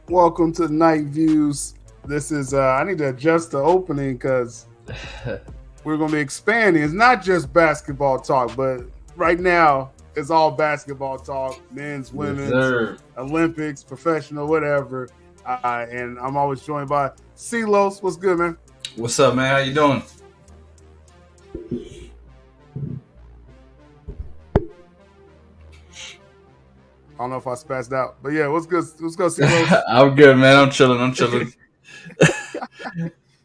Welcome to Night Views. This is I need to adjust the opening because we're gonna be expanding. It's not just basketball talk, but right now it's all basketball talk: men's, Yes, women's, sir. Olympics, professional, whatever. And I'm always joined by Celos. What's good, man? What's up, man? How you doing? I don't know if I spazzed out, but yeah, what's good? What's good, Celos? I'm good, man. I'm chilling. I'm chilling.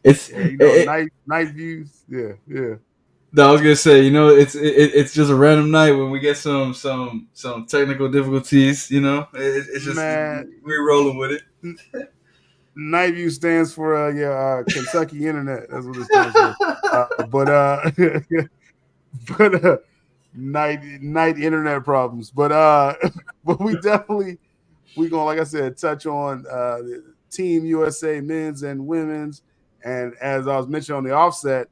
It's Yeah, night views. Yeah. no, I was gonna say, it's just a random night when we get some technical difficulties. It's just Man, we're rolling with it. Night View stands for Kentucky Internet. That's what it stands for. But but night internet problems. But but we gonna, like I said, touch on Team USA men's and women's. And as I was mentioning on the offset,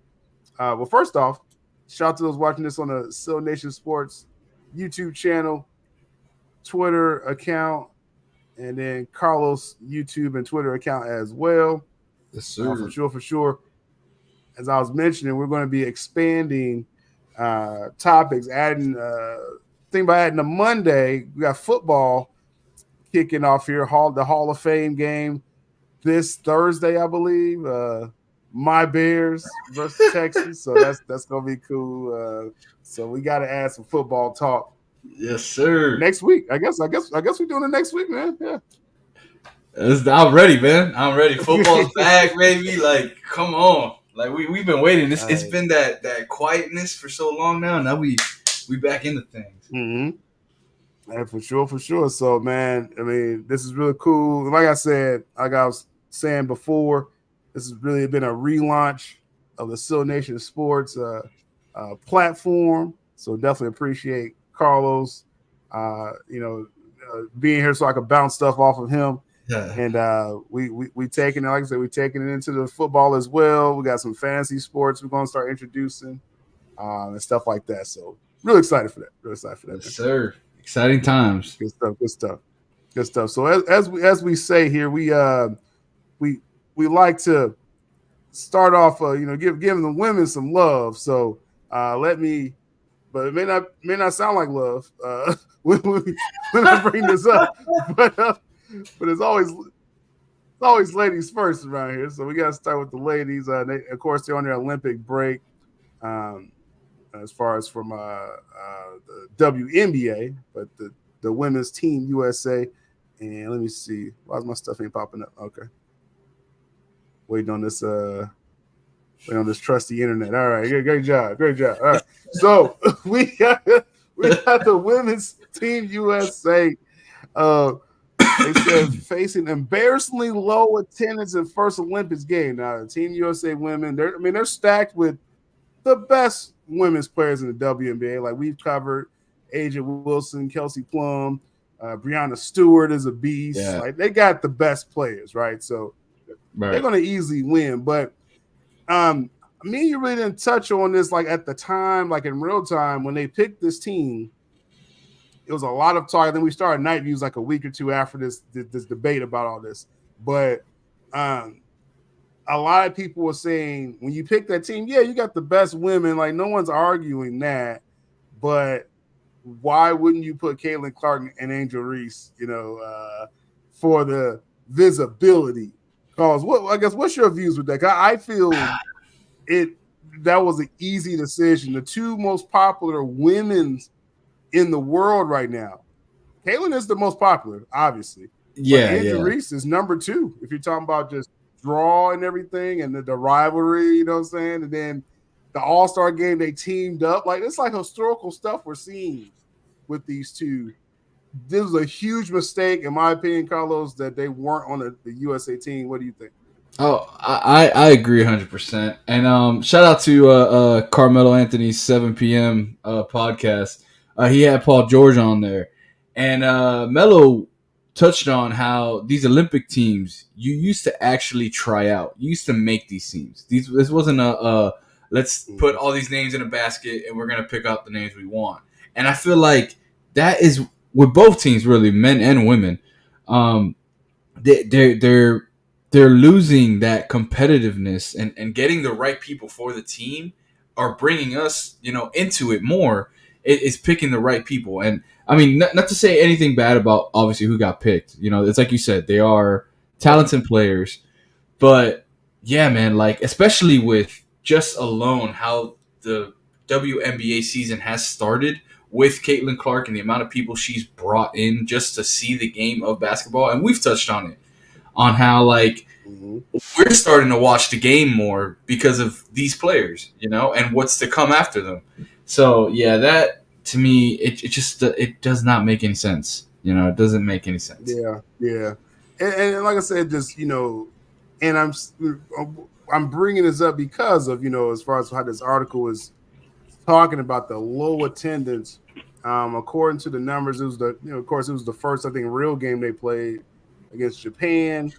well, first off, shout out to those watching this on the Still Nation Sports YouTube channel, Twitter account, and then Carlos YouTube and Twitter account as well. Yes, sir. For sure. As I was mentioning, we're going to be expanding topics, adding thing by adding a Monday. We got football kicking off here, the Hall of Fame game this Thursday, I believe. My Bears versus Texas, so that's gonna be cool. So we got to add some football talk. Yes, sir. Next week, I guess we're doing it next week, man. Yeah. I'm ready, man. I'm ready. Football's back, baby. Like, come on. Like we've been waiting. It's been that quietness for so long now. Now we back into things. Mm-hmm. Yeah, for sure. So, man, I mean, this is really cool. Like I said, like I was saying before, this has really been a relaunch of the Still Nation Sports platform. So definitely appreciate Carlos, being here so I could bounce stuff off of him. Yeah. And we taking it, like I said, we taking it into the football as well. We got some fantasy sports we're going to start introducing and stuff like that. So really excited for that. Yes, man. Sir. Exciting times. Good stuff. So as we say here, we like to start off, giving the women some love. So but it may not sound like love when I bring this up, but it's always ladies first around here. So we got to start with the ladies. Of course, they're on their Olympic break. As far as from the WNBA, but the women's team USA. And let me see. Why is my stuff ain't popping up? Okay. Waiting on this trusty internet. All right, great job. All right. So we got the women's team USA. They said facing embarrassingly low attendance in first Olympics game. Now, the Team USA women, they're stacked with the best women's players in the WNBA. Like we've covered, A'ja Wilson, Kelsey Plum, Breanna Stewart is a beast. Yeah. Like they got the best players, right? So they're going to easily win. But me and you really didn't touch on this like at the time, like in real time when they picked this team. It was a lot of talk. Then we started Night Views like a week or two after this debate about all this. But a lot of people were saying when you pick that team, yeah, you got the best women. Like no one's arguing that. But why wouldn't you put Caitlin Clark and Angel Reese, for the visibility? Because what's your views with that? I feel that was an easy decision. The two most popular women's in the world right now. Caitlin is the most popular, obviously. Yeah. But Angel Reese is number 2 if you're talking about just draw and everything and the rivalry, you know what I'm saying? And then the All-Star game, they teamed up. Like it's like historical stuff we're seeing with these two. This was a huge mistake, in my opinion, Carlos, that they weren't on the USA team. What do you think? Oh, I agree 100%. And shout out to Carmelo Anthony's 7 p.m. Podcast. He had Paul George on there. And Melo touched on how these Olympic teams, you used to actually try out. You used to make these teams. This wasn't let's put all these names in a basket and we're going to pick out the names we want. And I feel like that is with both teams, really, men and women. they're losing that competitiveness, and getting the right people for the team are bringing us, into it more. It's picking the right people. And I mean, not to say anything bad about obviously who got picked. It's like you said, they are talented players. But yeah, man, like especially with just alone how the WNBA season has started with Caitlin Clark and the amount of people she's brought in just to see the game of basketball, and we've touched on it, on how like we're starting to watch the game more because of these players, and what's to come after them. So yeah, that to me, it does not make any sense. It doesn't make any sense. Yeah, and like I said, just and I'm bringing this up because of as far as how this article is talking about the low attendance. According to the numbers, it was of course it was the first, I think, real game they played against Japan.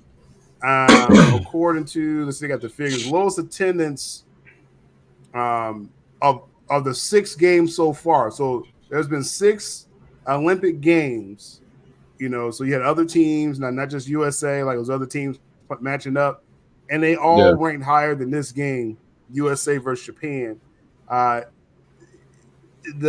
According to, let's see, I got the figures. Lowest attendance of the 6 games so far. So there's been 6 Olympic games. So you had other teams, not just USA, like those other teams matching up, and they all ranked higher than this game, USA versus Japan. The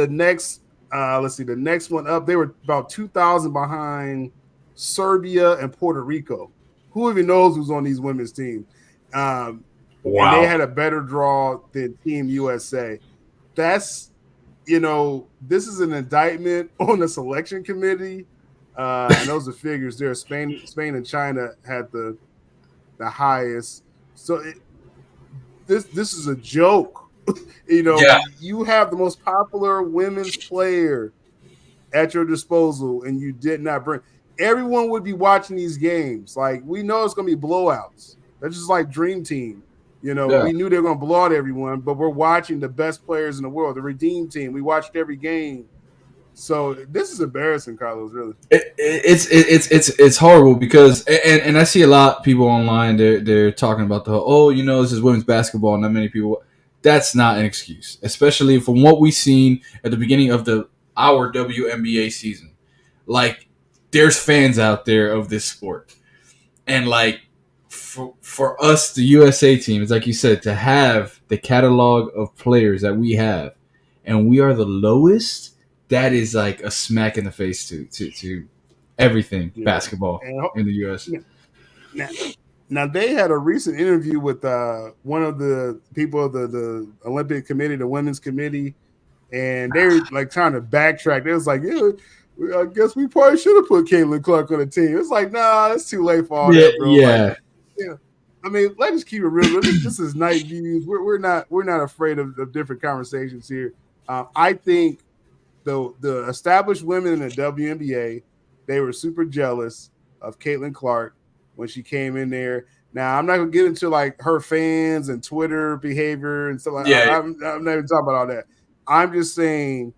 next, the next one up, they were about 2,000 behind Serbia and Puerto Rico. Who even knows who's on these women's teams? Wow. And they had a better draw than Team USA. That's, this is an indictment on the selection committee. And those are figures there. Spain and China had the highest. So this is a joke. You have the most popular women's player at your disposal, and you did not bring. Everyone would be watching these games. Like, we know it's going to be blowouts. That's just like Dream Team. We knew they were going to blow out everyone, but we're watching the best players in the world, the Redeem Team. We watched every game. So this is embarrassing, Carlos. Really, it's horrible because and I see a lot of people online. They're talking about the whole, this is women's basketball. Not many people. That's not an excuse, especially from what we've seen at the beginning of our WNBA season. Like, there's fans out there of this sport, and like for us, the USA team, it's like you said, to have the catalog of players that we have, and we are the lowest. That is like a smack in the face to everything basketball in the U.S. Now they had a recent interview with one of the people of the Olympic Committee, the Women's Committee, and they were like trying to backtrack. They was like, I guess we probably should have put Caitlin Clark on the team. It's like, nah, it's too late for all that, bro. Yeah. Like, I mean, let's just keep it real. This is Night Views. We're not afraid of different conversations here. I think the established women in the WNBA, they were super jealous of Caitlin Clark when she came in there. Now, I'm not going to get into like her fans and Twitter behavior and stuff like that. I'm not even talking about all that. I'm just saying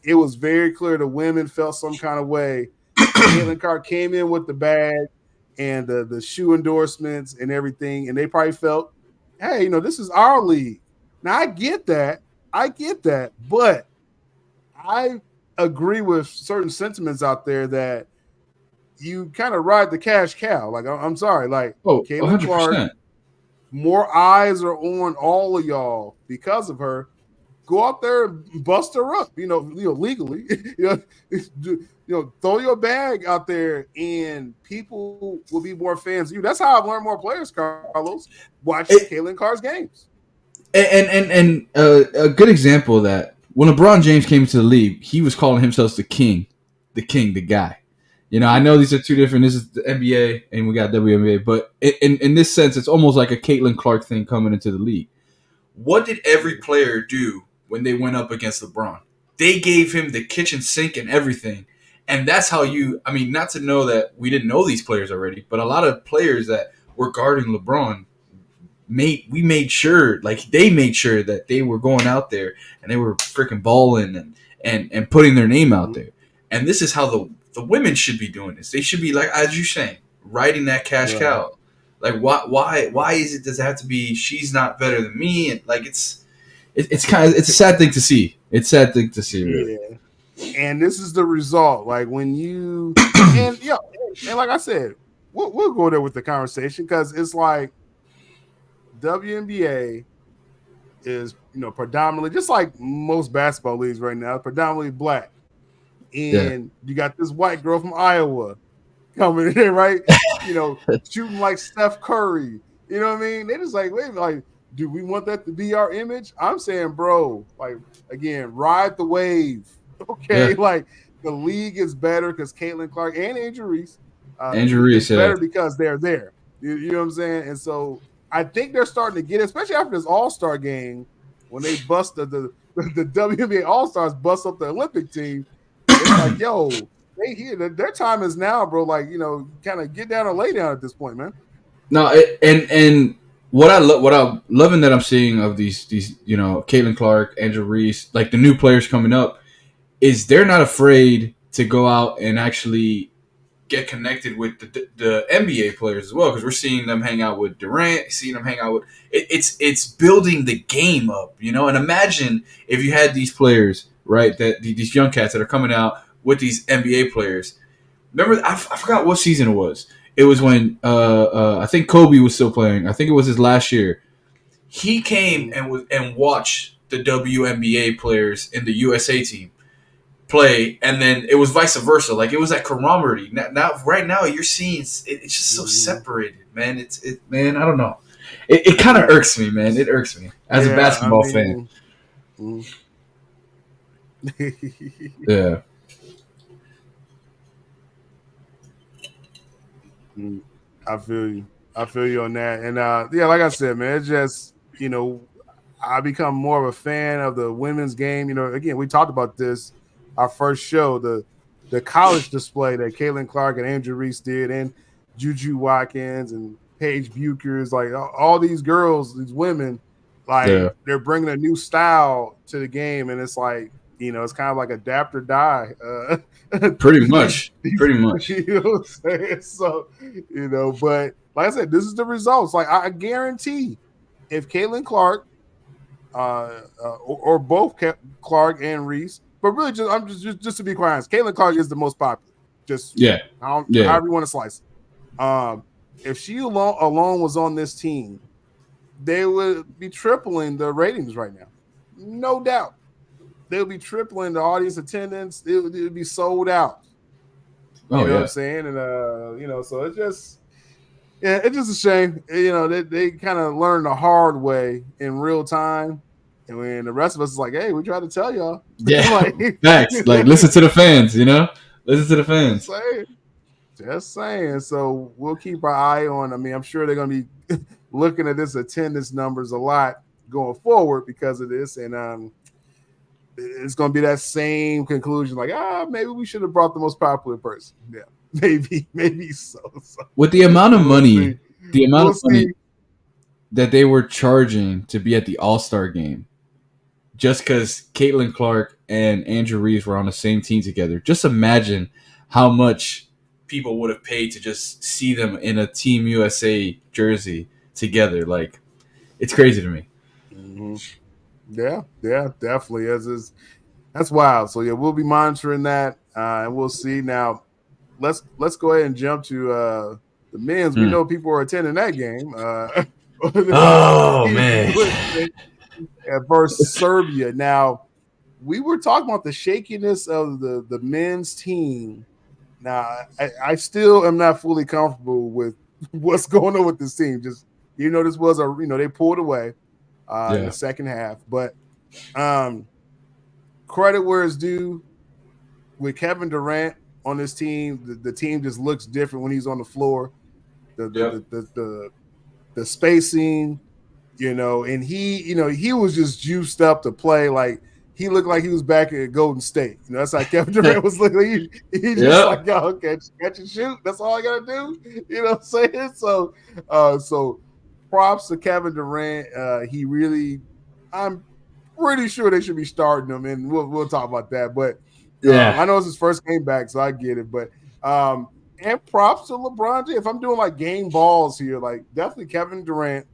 it was very clear the women felt some kind of way. Caitlin Clark came in with the bag and the shoe endorsements and everything, and they probably felt, hey, this is our league. Now, I get that, but I agree with certain sentiments out there that you kind of ride the cash cow. Like, I'm sorry, like Caitlin Clark, more eyes are on all of y'all because of her. Go out there and bust her up, legally. Throw your bag out there, and people will be more fans of you. That's how I've learned more players, Carlos. Watch Caitlin Clark's games. And a good example of that, when LeBron James came into the league, he was calling himself the king, the guy. I know these are two different. This is the NBA, and we got WNBA. But in this sense, it's almost like a Caitlin Clark thing coming into the league. What did every player do when they went up against LeBron? They gave him the kitchen sink and everything. And that's how not to know that we didn't know these players already, but a lot of players that were guarding LeBron, they made sure that they were going out there and they were freaking balling and putting their name out there. And this is how the women should be doing this. They should be, like, as you're saying, riding that cash cow. Like, why does it have to be she's not better than me? And like, it's a sad thing to see. It's a sad thing to see, really. Yeah. And this is the result. Like, when you and like I said, we'll go there with the conversation because it's like WNBA is predominantly just like most basketball leagues right now, predominantly black, and you got this white girl from Iowa coming in, right? Shooting like Steph Curry. You know what I mean? They just like, wait, like, do we want that to be our image? I'm saying, bro, like again, ride the wave. Okay, like the league is better because Caitlin Clark and Angel Reese. Better because they're there. You know what I'm saying? And so I think they're starting to get it, especially after this All-Star game when they bust the WNBA All-Stars bust up the Olympic team. It's like, yo, they here. Their time is now, bro. Like, kind of get down or lay down at this point, man. No, and what I'm loving that I'm seeing of these Caitlin Clark, Angel Reese, like the new players coming up, is they're not afraid to go out and actually get connected with the NBA players as well, because we're seeing them hang out with Durant, seeing them hang out with it's building the game up, and imagine if you had these players, right, that these young cats that are coming out with these NBA players. Remember, I forgot what season it was. It was when I think Kobe was still playing. I think it was his last year. He came and watched the WNBA players in the USA team play, and then it was vice versa. Like it was that camaraderie. Now right now you're seeing it's just so separated, man. Man, I don't know. It kind of irks me, man. It irks me as a basketball fan. Yeah. I feel you on that. And like I said, man, it's just I become more of a fan of the women's game. Again, we talked about this our first show, the college display that Caitlin Clark and Angel Reese did, and Juju Watkins and Paige Buchers, like all these girls, these women, like they're bringing a new style to the game, and it's like it's kind of like adapt or die. Pretty much. You know what I'm saying? So, but like I said, this is the results. Like I guarantee, if Caitlin Clark, or both Clark and Reese, but really just to be quite honest, Caitlin Clark is the most popular. However you want to slice it. If she alone was on this team, they would be tripling the ratings right now, no doubt. They'll be tripling the audience attendance. It would be sold out. You know what I'm saying? And so it's just a shame. They kind of learned the hard way in real time. And when the rest of us is like, hey, we tried to tell y'all. Yeah. Facts. Like listen to the fans, Listen to the fans. Just saying. So we'll keep our eye on. I mean, I'm sure they're gonna be looking at this attendance numbers a lot going forward because of this. And it's going to be that same conclusion, like, maybe we should have brought the most popular person. Yeah, maybe so. With the amount of money, that they were charging to be at the All-Star game, just because Caitlin Clark and Angel Reese were on the same team together, just imagine how much people would have paid to just see them in a Team USA jersey together. Like, it's crazy to me. Mm-hmm. Yeah, definitely. That's wild. So we'll be monitoring that, and we'll see. Now, let's go ahead and jump to the men's. We know people are attending that game. Man! Versus Serbia. Now, we were talking about the shakiness of the men's team. Now, I still am not fully comfortable with what's going on with this team. Just this was they pulled away. In the second half, but credit where it's due. With Kevin Durant on this team, the team just looks different when he's on the floor. The spacing, and he was just juiced up to play. Like he looked like he was back at Golden State. That's how Kevin Durant was looking. He just like, okay, catch and shoot. That's all I gotta do. You know what I'm saying? So props to Kevin Durant. He really, I'm pretty sure they should be starting him, and we'll talk about that. But I know it's his first game back, so I get it. But and props to LeBron. If I'm doing like game balls here, like definitely Kevin Durant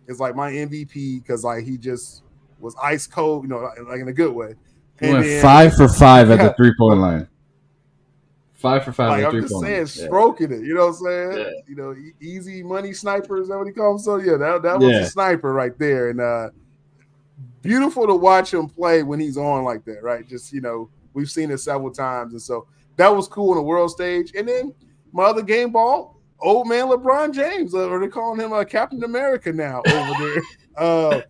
is like my MVP because like he just was ice cold, like in a good way. He went 5 for 5 at the 3-point line. 5 for 5 like, on I'm 3 just pointers. saying, stroking it. You know what I'm saying? Yeah. You know, easy money sniper, is that what he calls him? So yeah, that was a sniper right there. And beautiful to watch him play when he's on like that, right? Just, you know, we've seen it several times. And so that was cool on the world stage. And then my other game ball, old man LeBron James, or they're calling him Captain America now over there.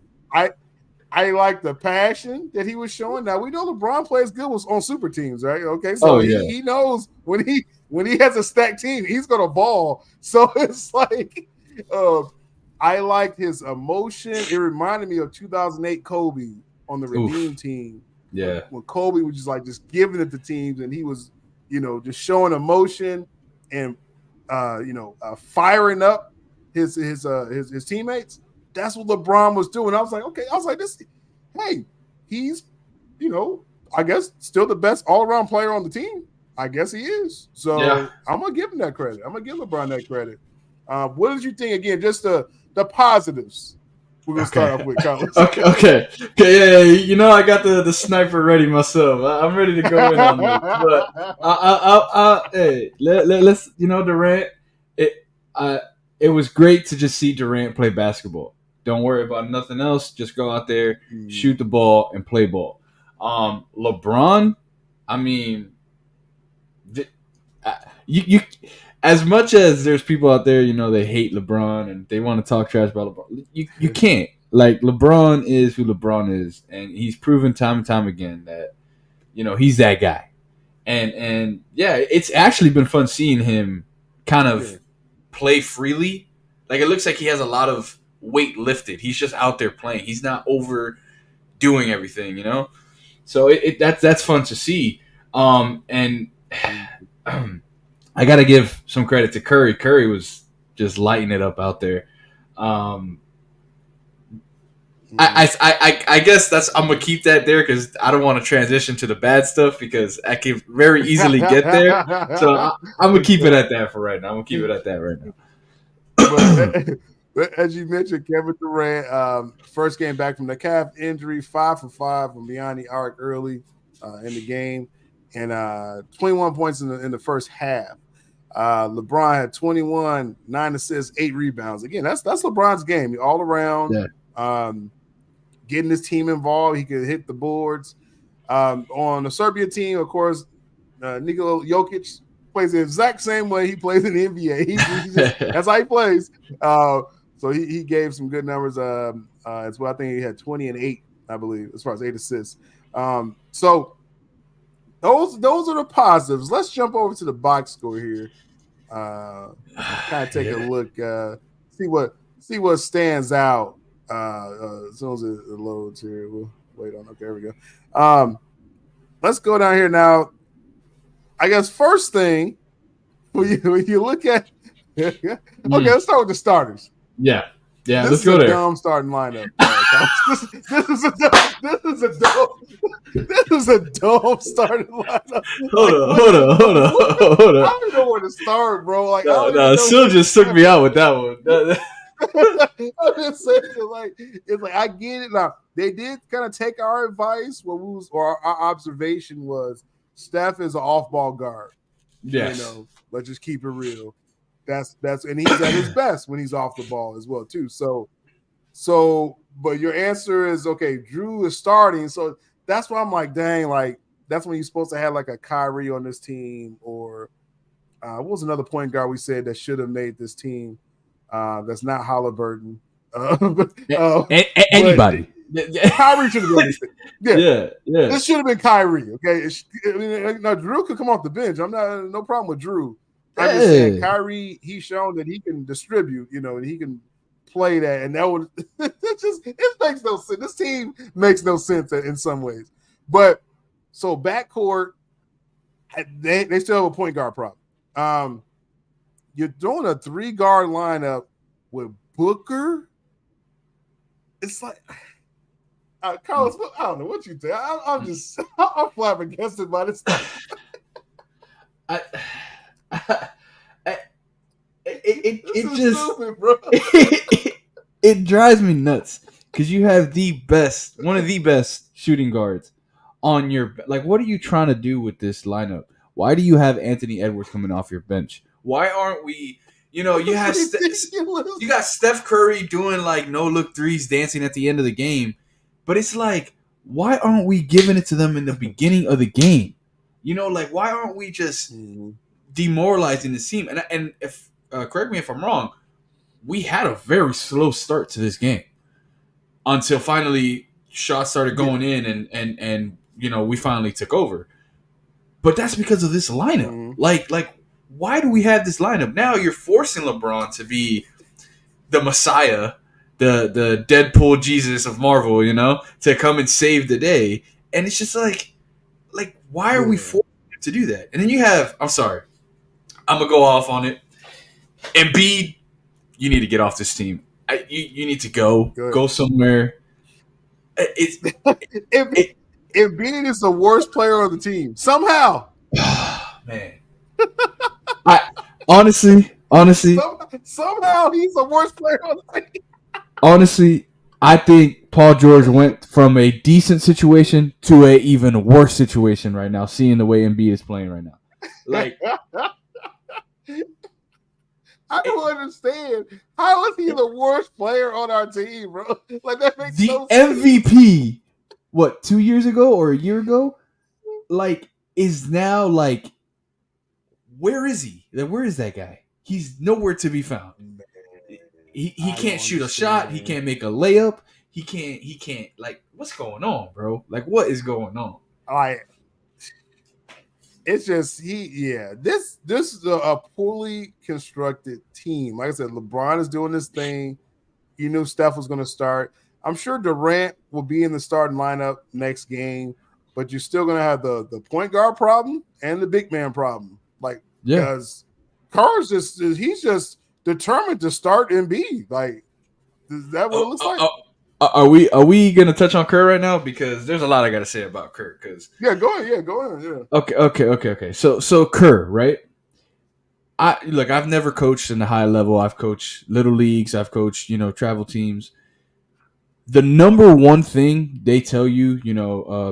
I like the passion that he was showing. Now we know LeBron plays good on super teams, right? Okay, so he knows when he has a stacked team, he's gonna ball. So it's like I liked his emotion. It reminded me of 2008 Kobe on the Redeem team. Yeah, when Kobe was just giving it to teams, and he was, you know, just showing emotion and firing up his teammates. That's what LeBron was doing. I was like, okay, hey, he's, you know, I guess still the best all-around player on the team. I guess he is. So I'm gonna give him that credit. I'm gonna give LeBron that credit. What did you think again? Just the positives. We're gonna start off with Carlos. Okay. Yeah. You know, I got the sniper ready myself. I'm ready to go in on this. But hey, let's, you know, Durant. It was great to just see Durant play basketball. Don't worry about nothing else. Just go out there, shoot the ball, and play ball. LeBron, I mean, you as much as there's people out there, you know, they hate LeBron and they want to talk trash about LeBron. You can't. Like, LeBron is who LeBron is, and he's proven time and time again that, you know, he's that guy. And yeah, it's actually been fun seeing him kind of play freely. Like, it looks like he has a lot of weight lifted. He's just out there playing. He's not overdoing everything, you know? So that's fun to see. And I got to give some credit to Curry. Curry was just lighting it up out there. I guess I'm gonna keep that there because I don't want to transition to the bad stuff because I can very easily get there. So I'm gonna keep it at that for right now. But as you mentioned, Kevin Durant, first game back from the calf injury, 5 for 5 from behind the arc early in the game, and 21 points in the first half. LeBron had 21, 9 assists, 8 rebounds. Again, that's LeBron's game, all around. Yeah. Getting his team involved, he could hit the boards. On the Serbia team, of course, Nikola Jokic plays the exact same way he plays in the NBA. That's how he plays. So he gave some good numbers as well. I think he had 20 and 8, I believe, as far as 8 assists. So those are the positives. Let's jump over to the box score here. Kind of take a look, see what stands out. As soon as it loads here, we'll wait on. Okay, here we go. Let's go down here now. I guess first thing when you look at okay, let's start with the starters. Yeah, this let's go there. Dumb starting lineup. This is a dumb starting lineup. Hold on. I don't know where to start, bro. Like, no, Sil just took me out with that one. I'm just saying, it's like I get it now. They did kind of take our advice, or our observation was Steph is an off-ball guard. Yes, you know, let's just keep it real. That's and he's at his best when he's off the ball as well too. So, but your answer is okay. Drew is starting, so that's why I'm like, dang, like that's when you're supposed to have like a Kyrie on this team, or what was another point guard we said that should have made this team? That's not Halliburton. Anybody. Kyrie should have been this thing. Yeah. This should have been Kyrie. Okay, now Drew could come off the bench. I'm not no problem with Drew. I'm just saying Kyrie. He's shown that he can distribute. You know, and he can play that. And that would it makes no sense. This team makes no sense in some ways. But so backcourt, they still have a point guard problem. You're doing a 3-guard lineup with Booker. It's like, Carlos, I don't know what you think. I'm flabbergasted by this stuff. It just stupid, bro. It drives me nuts because you have one of the best shooting guards on your. Like, what are you trying to do with this lineup? Why do you have Anthony Edwards coming off your bench? Why aren't we? You have you got Steph Curry doing like no look threes, dancing at the end of the game, but it's like, why aren't we giving it to them in the beginning of the game? Like, why aren't we just demoralizing the team? And if correct me if I'm wrong, we had a very slow start to this game until finally shots started going in, and we finally took over. But that's because of this lineup. Like why do we have this lineup? Now you're forcing LeBron to be the Messiah, the Deadpool Jesus of Marvel, to come and save the day. And it's just like why are we forcing him to do that? And then you have, I'm sorry, I'm going to go off on it. Embiid, you need to get off this team. You need to go somewhere. Embiid is the worst player on the team. Somehow. Man. Honestly, somehow he's the worst player on the team. Honestly, I think Paul George went from a decent situation to an even worse situation right now, seeing the way Embiid is playing right now. Like, I don't understand. How is he the worst player on our team, bro? Like, that makes no sense. The MVP, 2 years ago or a year ago, is now where is he? Where is that guy? He's nowhere to be found. He can't shoot a shot. He can't make a layup. He can't. What's going on, bro? What is going on? It's just this is a poorly constructed team. Like I said, LeBron is doing this thing. You knew Steph was going to start. I'm sure Durant will be in the starting lineup next game, but you're still going to have the point guard problem and the big man problem. Because Carr's he's just determined to start Embiid. Is that what it looks like? Are we gonna touch on Kerr right now? Because there's a lot I gotta say about Kerr. Go ahead. Okay. So Kerr, right? I've never coached in the high level. I've coached little leagues. I've coached travel teams. The number one thing they tell you,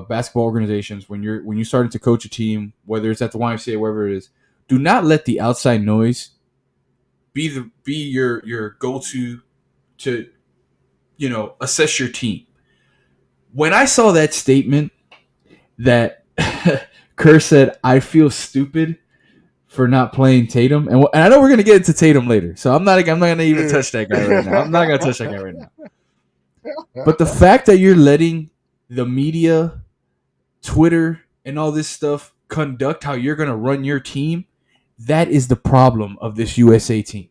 basketball organizations when you starting to coach a team, whether it's at the YMCA, wherever it is, do not let the outside noise be your go-to to assess your team. When I saw that statement that Kerr said, "I feel stupid for not playing Tatum," and I know we're gonna get into Tatum later, so I'm not gonna even touch that guy right now. I'm not gonna touch that guy right now. But the fact that you're letting the media, Twitter, and all this stuff conduct how you're gonna run your team, that is the problem of this USA team.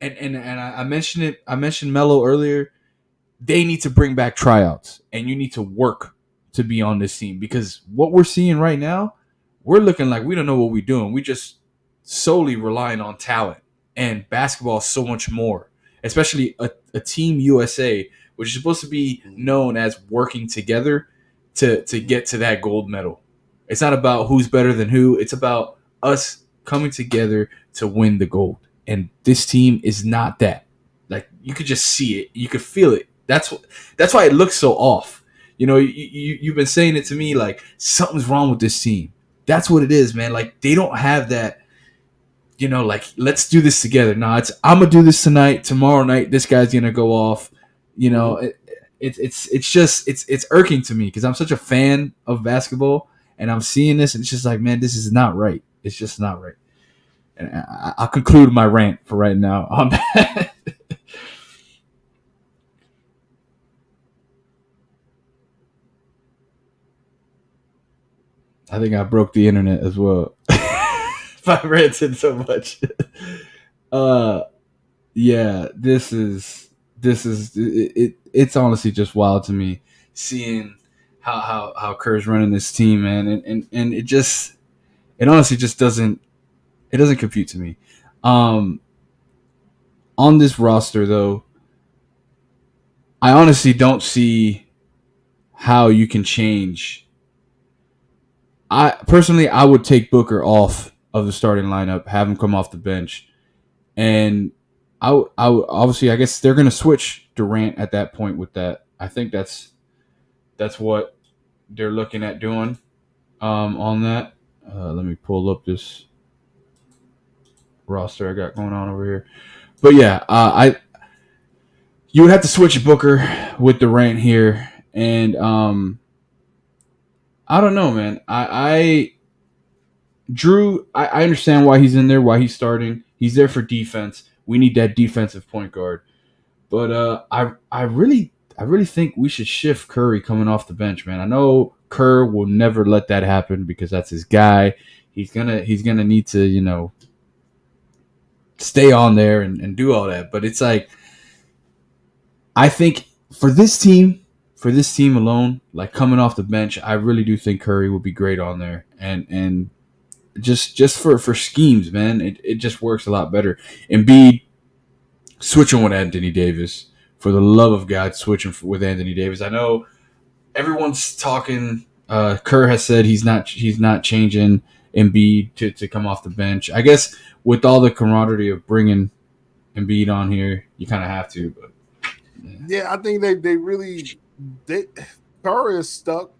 And I mentioned it. I mentioned Melo earlier. They need to bring back tryouts, and you need to work to be on this team, because what we're seeing right now, we're looking like we don't know what we're doing. We just solely relying on talent, and basketball is so much more. Especially a team USA, which is supposed to be known as working together to get to that gold medal. It's not about who's better than who. It's about us coming together to win the gold. And this team is not that. You could just see it. You could feel it. That's why it looks so off. You've been saying it to me, something's wrong with this team. That's what it is, man. They don't have that, let's do this together. No, it's I'm gonna do this tonight. Tomorrow night, this guy's gonna go off. It's irking to me because I'm such a fan of basketball, and I'm seeing this, and it's just like, man, this is not right. It's just not right. And I'll conclude my rant for right now on that. I think I broke the internet as well. If I ranted so much. Yeah, this is it's honestly just wild to me seeing how Kerr's running this team, man, and it honestly just doesn't compute to me. On this roster though, I honestly don't see how you can change. I would take Booker off of the starting lineup, have him come off the bench, and I would obviously, I guess they're going to switch Durant at that point with that. I think that's what they're looking at doing on that. Let me pull up this roster I got going on over here. But yeah, you would have to switch Booker with Durant here, and I don't know, man. Drew, I understand why he's in there, why he's starting. He's there for defense. We need that defensive point guard. But I really think we should shift Curry coming off the bench, man. I know Kerr will never let that happen because that's his guy. He's gonna need to, stay on there and do all that. But it's like I think for this team alone, like coming off the bench, I really do think Curry will be great on there. And just for schemes, man, it just works a lot better. Embiid switching with Anthony Davis. For the love of God, switching with Anthony Davis. I know everyone's talking. Kerr has said he's not changing Embiid to come off the bench. I guess with all the camaraderie of bringing Embiid on here, you kind of have to. But yeah, I think they really Kerr is stuck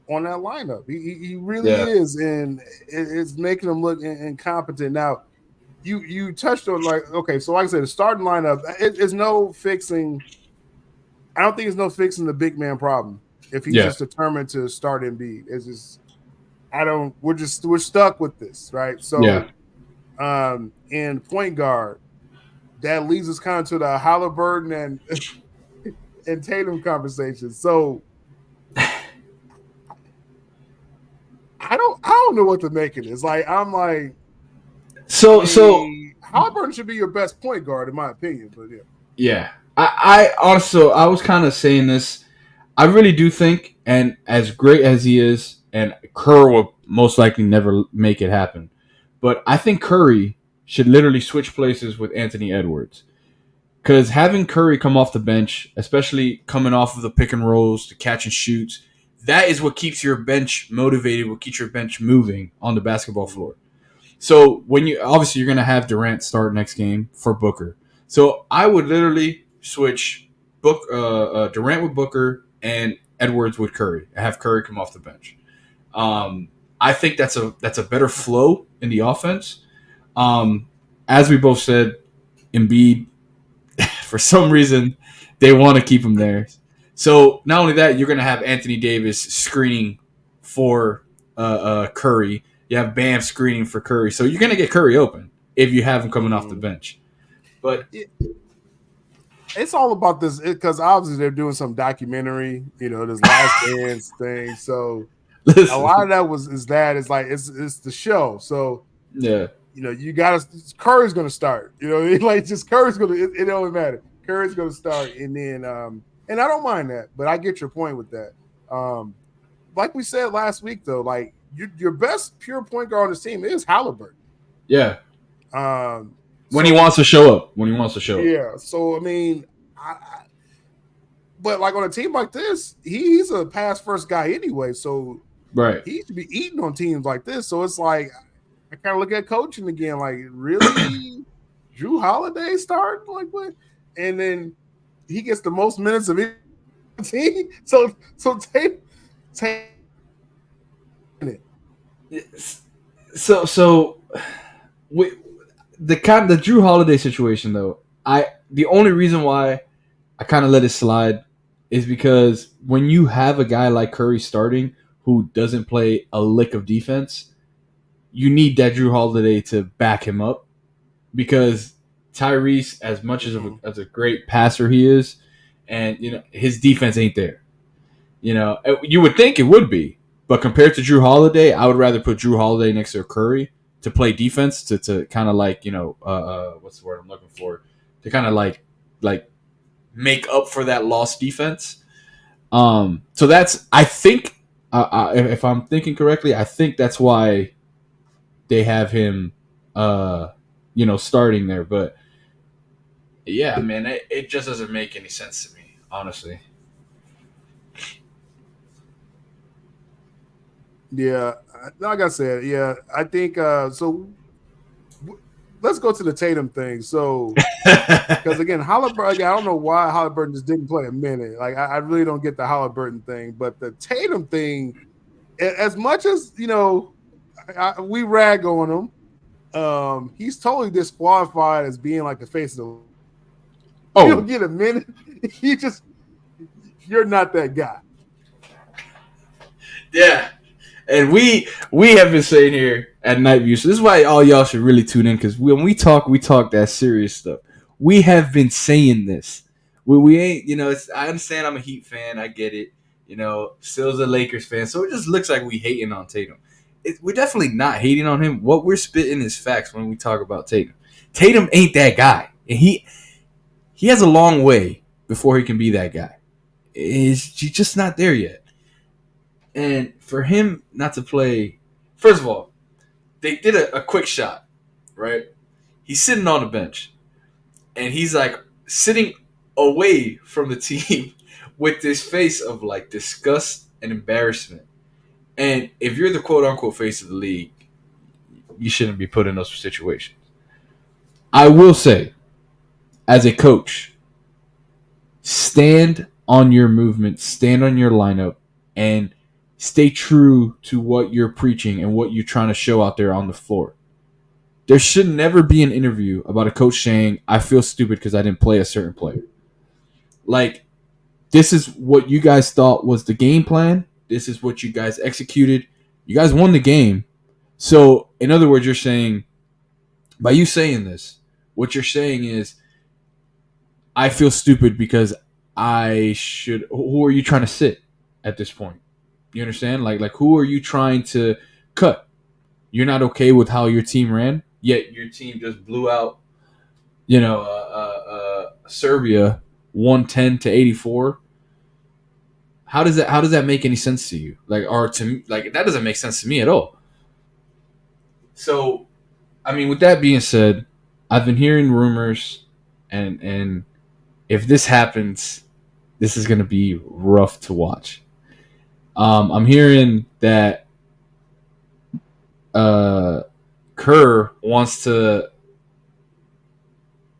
on that lineup. He really is, and it's making him look incompetent. Now, you touched on okay, so like I said, the starting lineup is no fixing. I don't think there's no fixing the big man problem if he's just determined to start Embiid. It's just we're stuck with this, right? So, in point guard, that leads us kind of to the Halliburton and Tatum conversation. So I don't know what to make of this. So Halliburton should be your best point guard in my opinion, but yeah. Yeah. I also I was kind of saying this. I really do think, and as great as he is, and Kerr will most likely never make it happen, but I think Curry should literally switch places with Anthony Edwards. Because having Curry come off the bench, especially coming off of the pick and rolls to catch and shoots, that is what keeps your bench motivated, what keeps your bench moving on the basketball floor. So when you're going to have Durant start next game for Booker. So I would literally switch Durant with Booker and Edwards with Curry. I have Curry come off the bench. I think that's a better flow in the offense. As we both said, Embiid, for some reason, they want to keep him there. So not only that, you're going to have Anthony Davis screening for Curry. You have Bam screening for Curry. So you're going to get Curry open if you have him coming off the bench. But it's all about this because obviously they're doing some documentary, this Last Dance thing. So a lot of that is like it's the show. So yeah, you got Curry's going to start. Just Curry's going to. It don't matter. Curry's going to start, and then and I don't mind that, but I get your point with that. Like we said last week, though, like your best pure point guard on this team is Halliburton. Yeah. When he wants to show up. Yeah. So I mean, but like on a team like this, he's a pass first guy anyway. So right, he should be eating on teams like this. So it's like I kind of look at coaching again, like really, Drew Holiday starting like what, and then he gets the most minutes of any team. So take it. So the Drew Holiday situation though, the only reason why I kind of let it slide is because when you have a guy like Curry starting who doesn't play a lick of defense, you need that Drew Holiday to back him up because Tyrese, as much as a great passer he is, and his defense ain't there. You would think it would be, but compared to Drew Holiday, I would rather put Drew Holiday next to Curry to play defense to kind of like what's the word I'm looking for, to kind of like make up for that lost defense. So that's, I think, if I'm thinking correctly, I think that's why they have him starting there. But yeah, man, it just doesn't make any sense to me, honestly. Yeah, like I said, yeah, I think so. Let's go to the Tatum thing. So, because again, Halliburton, I don't know why Halliburton just didn't play a minute. Like, I really don't get the Halliburton thing, but the Tatum thing, as much as we rag on him. He's totally disqualified as being like the face of the. Oh, you'll get a minute. You're not that guy. Yeah, and we have been saying here at Night View, so this is why all y'all should really tune in, because when we talk that serious stuff. We have been saying this. We ain't, I understand I'm a Heat fan. I get it. Still's a Lakers fan, so it just looks like we hating on Tatum. We're definitely not hating on him. What we're spitting is facts when we talk about Tatum. Tatum ain't that guy, and he has a long way before he can be that guy. He's just not there yet. And for him not to play, first of all, they did a quick shot, right? He's sitting on the bench, and he's like sitting away from the team with this face of like disgust and embarrassment. And if you're the quote unquote face of the league, you shouldn't be put in those situations. I will say, as a coach, stand on your movement, stand on your lineup, and stay true to what you're preaching and what you're trying to show out there on the floor. There should never be an interview about a coach saying, I feel stupid because I didn't play a certain player. Like, this is what you guys thought was the game plan. This is what you guys executed. You guys won the game. So, in other words, you're saying, by you saying this, what you're saying is, I feel stupid because who are you trying to sit at this point? You understand? Like who are you trying to cut? You're not okay with how your team ran, yet your team just blew out, Serbia 110-84. How does that make any sense to you? That doesn't make sense to me at all. So, I mean, with that being said, I've been hearing rumors, and if this happens, this is going to be rough to watch. I'm hearing that Kerr wants to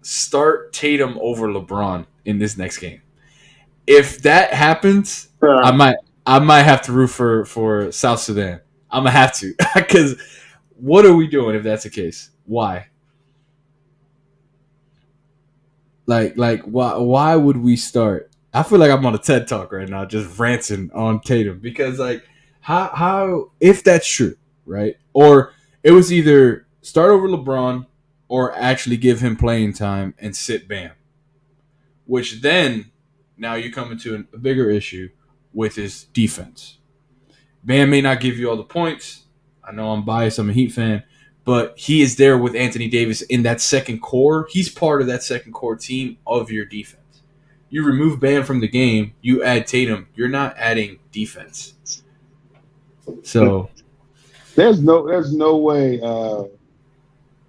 start Tatum over LeBron in this next game. If that happens, I might have to root for South Sudan. I'm gonna have to, because what are we doing if that's the case? Why? Like why would we start? I feel like I'm on a TED Talk right now, just ranting on Tatum, because how if that's true, right? Or it was either start over LeBron or actually give him playing time and sit Bam, which then now you come into a bigger issue with his defense. Bam may not give you all the points. I know I'm biased. I'm a Heat fan. But he is there with Anthony Davis in that second core. He's part of that second core team of your defense. You remove Bam from the game, you add Tatum. You're not adding defense. So there's no way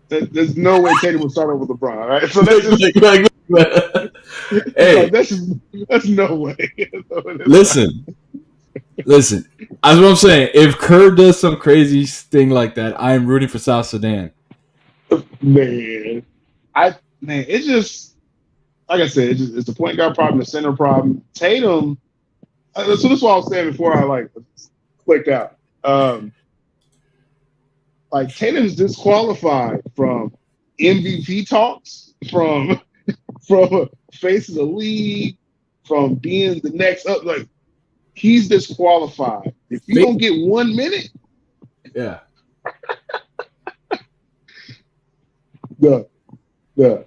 there's no way Tatum would start over LeBron. All right, so hey, that's no way. Listen. That's what I'm saying. If Kerr does some crazy thing like that, I am rooting for South Sudan. Man, it's just like I said. It's a point guard problem, the center problem. Tatum. So this is what I was saying before I clicked out. Tatum's disqualified from MVP talks, from face of the league, from being the next up. He's disqualified. If you don't get 1 minute, yeah.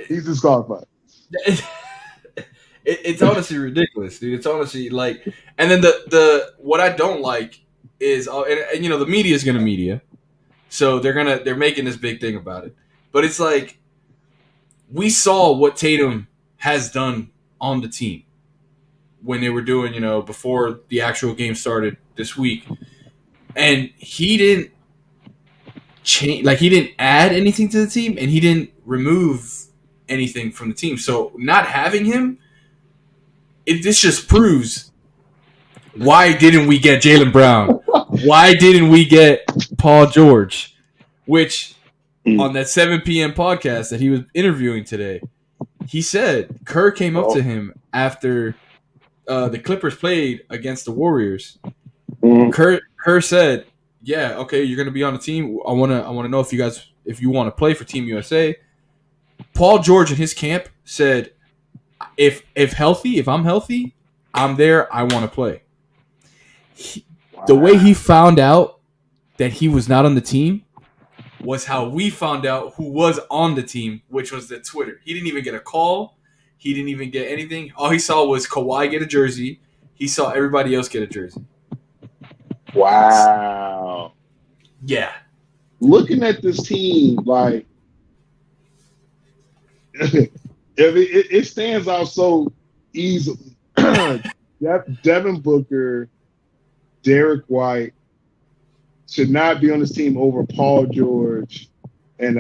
He's disqualified. It's honestly ridiculous, dude. It's honestly and then the what I don't like is, and the media is gonna media, so they're making this big thing about it. But it's like, we saw what Tatum has done on the team when they were doing, before the actual game started this week. And he didn't change, he didn't add anything to the team, and he didn't remove anything from the team. So not having him, this just proves, why didn't we get Jaylen Brown? Why didn't we get Paul George? Which, on that 7 p.m. podcast that he was interviewing today, he said Kerr came up to him after the Clippers played against the Warriors. Kerr said, yeah, okay, you're gonna be on the team. I wanna know if you want to play for Team USA. Paul George and his camp said, if I'm healthy, I'm there. I want to play. The way he found out that he was not on the team was how we found out who was on the team, which was the Twitter. He didn't even get a call. He didn't even get anything. All he saw was Kawhi get a jersey. He saw everybody else get a jersey. Wow. Yeah. Looking at this team, like, it stands out so easily. Devin Booker, Derek White should not be on this team over Paul George and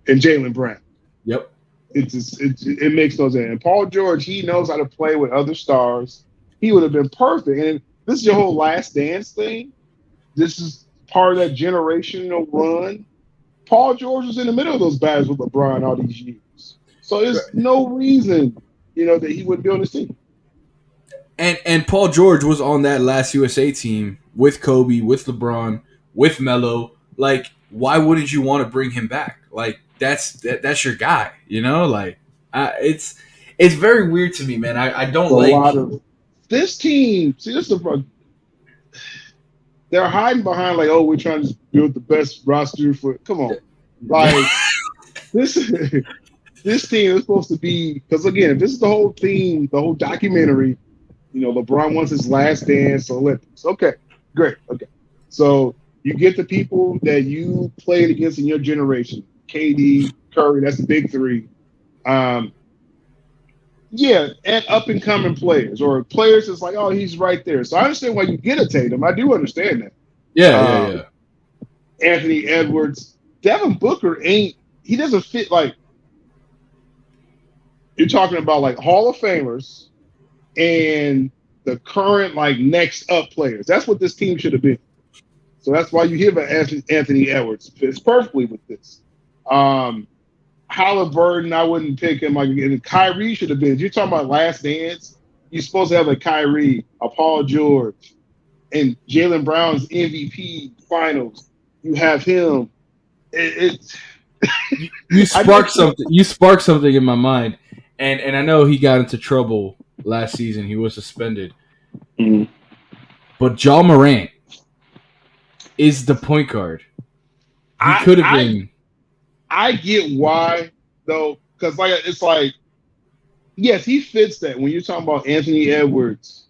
Jaylen Brown. Yep. It makes no sense. And Paul George, he knows how to play with other stars. He would have been perfect. And this is your whole Last Dance thing. This is part of that generational run. Paul George was in the middle of those battles with LeBron all these years. So there's no reason, that he wouldn't be on this team. And Paul George was on that last USA team with Kobe, with LeBron, with Melo. Like, why wouldn't you want to bring him back? Like, that's your guy, Like, it's very weird to me, man. I don't like a lot of this team. See, this is they're hiding behind like, oh, we're trying to build the best roster for. Come on, like this team is supposed to be, because again, if this is the whole theme, the whole documentary. LeBron wants his last dance Olympics. Okay, great. Okay, so you get the people that you played against in your generation: KD, Curry. That's the big three. Yeah, and up and coming players or players that's like, oh, he's right there. So I understand why you get a Tatum. I do understand that. Yeah. Anthony Edwards, Devin Booker he doesn't fit. Like, you're talking about like Hall of Famers and the current like next up players. That's what this team should have been. So that's why you hear about Anthony Edwards. Fits perfectly with this. Halliburton, I wouldn't pick him. Like, and Kyrie should have been. You're talking about Last Dance. You're supposed to have a Kyrie, a Paul George, and Jaylen Brown's MVP Finals. You have him. You sparked something. You sparked something in my mind, and I know he got into trouble last season. He was suspended, but Ja Morant is the point guard. He could have been. I get why though, because it's like, yes, he fits that. When you're talking about Anthony Edwards,